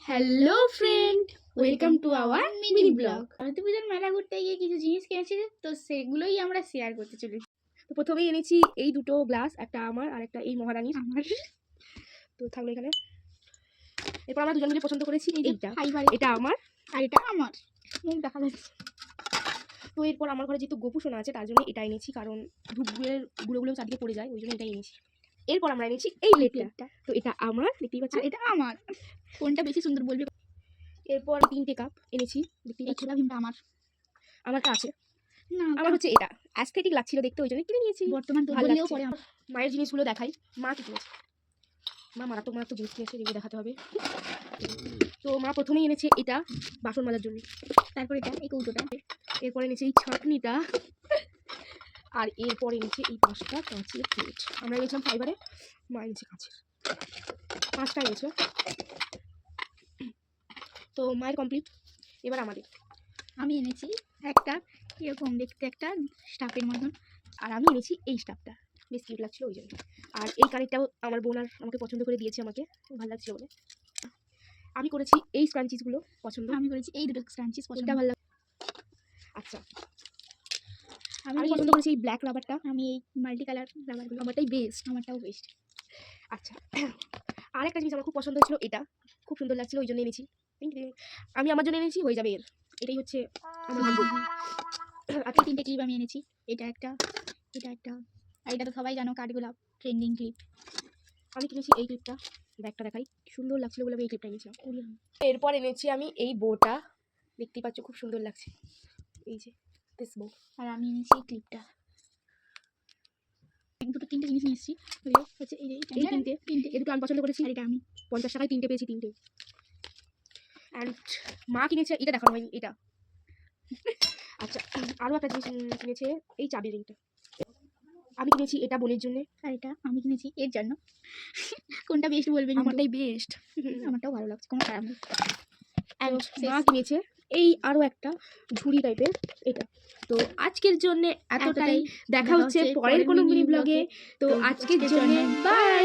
Hello friend, welcome to our mini blog. Saraswati পূজার মেলা ঘুরতে গিয়ে কিছু জিনিস কিনেছি, তো সেগুলোই আমরা শেয়ার করতে চলেছি। তো প্রথমেই এনেছি এই দুটো গ্লাস, একটা আমার আর একটা এই মহারানীর। আমার তো থাকলো এখানে। এরপর আমরা দুজন মিলে পছন্দ করেছি এইটা, ফাইবার, এটা আমার আর এটা আমার। মুখ দেখা যাচ্ছে। তো এরপর আমার ঘরে যেহেতু গোপু সোনা আছে তার জন্য এটা এনেছি, কারণ ধূপগুলোর গুঁড়োগুলো চারদিকে পড়ে যায়, ওই জন্য এটাই এনেছি। এরপর আমরা এনেছি এই প্লেটটা, তো এটা আমার, দেখতেই পাচ্ছি। এটা আমার। কোনটা বেশি সুন্দর বলবে? এরপর 3টে কাপ এনেছি, দেখতেই পাচ্ছি। আমার আমারটা আছে না, আমার হচ্ছে এটা অ্যাস্থেটিক লাগছিল দেখতে, ওই জন্য কিনে নিয়েছি। বর্তমান তো ভালো বললেও লাগছে। পরে মায়ের জিনিসগুলো দেখাই, মা কি কিনেছে। মা মারাত্মক মারাত্মক জিনিস কিনেছে, এগুলো দেখাতে হবে। তো মা প্রথমেই এনেছে এটা বাসন মাজার জন্য, তারপর এটা এই কৌটোটা, এরপর এনেছে এই ছাঁকনিটা, আর এরপর এনেছে এই 5টা কাঁচের প্লেট। আমরা এনেছিলাম ফাইবারে, মা এনেছে কাঁচের 5টা এনেছে। তো মায়ের কমপ্লিট, এবার আমাদের। আমি এনেছি একটা এরকম দেখতে একটা স্টাফের মতন, আর আমি এনেছি এই স্টাফটা, বেশ কিউট লাগছিল ওই জন্য। আর এই কানেরটাও আমার বোন আর আমাকে পছন্দ করে দিয়েছে, আমাকে ভালো লাগছিল বলে। আমি করেছি এই স্ক্রাঞ্চিসগুলো পছন্দ, আমি করেছি এই দুটো ক্রাঞ্চিস পছন্দ। এটা ভালো লাগে। আচ্ছা, আমি পছন্দ করেছি এই ব্ল্যাক রাবারটা। আমি এই মাল্টি কালার রাবারগুলো, আমারটাই বেস্ট, আমারটাও বেস্ট। আচ্ছা, আর একটা জিনিস আমার খুব পছন্দ হয়েছিল, এটা খুব সুন্দর লাগছিল ওই জন্য এনেছি। আমি আমার জন্য এনেছি, হয়ে যাবে এর, এটাই হচ্ছে আমার ভাগ্য। এই 3টে ক্লিপ আমি এনেছি, এটা একটা, এটা একটা, আর এটা তো সবাই জানো কাঠগোলাপ ট্রেন্ডিং ক্লিপ। আমি কিনেছি এই ক্লিপটা, ব্যাগটা দেখাই, সুন্দর লাগছিল বলে আমি এই ক্লিপটা এনেছিলাম। এরপর এনেছি আমি এই বোটা, দেখতেই পাচ্ছ খুব সুন্দর লাগছে, এই যে দিস বো। আর আমি এনেছি এই ক্লিপটা। দুটো 3টে জিনিস নিয়েছি, হচ্ছে এই এই তিনটে, এই দুটো আমি পছন্দ করেছি। আর এটা আমি 50 টাকায় 3টে পেয়েছি, 3টে। অ্যান্ড মা কিনেছে, এটা দেখানো হয়নি, এটা। আচ্ছা, আরও একটা জিনিস কিনেছে, এই চাবি রিংটা। আমি কিনেছি এটা বোনের জন্য, আর এটা আমি কিনেছি এর জন্য। কোনটা বেস্ট বলবেন? আমারটাই বেস্ট, আমারটাও ভালো লাগছে, কোনো খারাপ নেই। অ্যান্ড মা কিনেছে এই আরও একটা ঝুড়ি টাইপের, এটা। তো আজকের জন্য এতটাই, দেখা হচ্ছে পরের কোনো মিনি ব্লগে। তো আজকের জন্য বাই।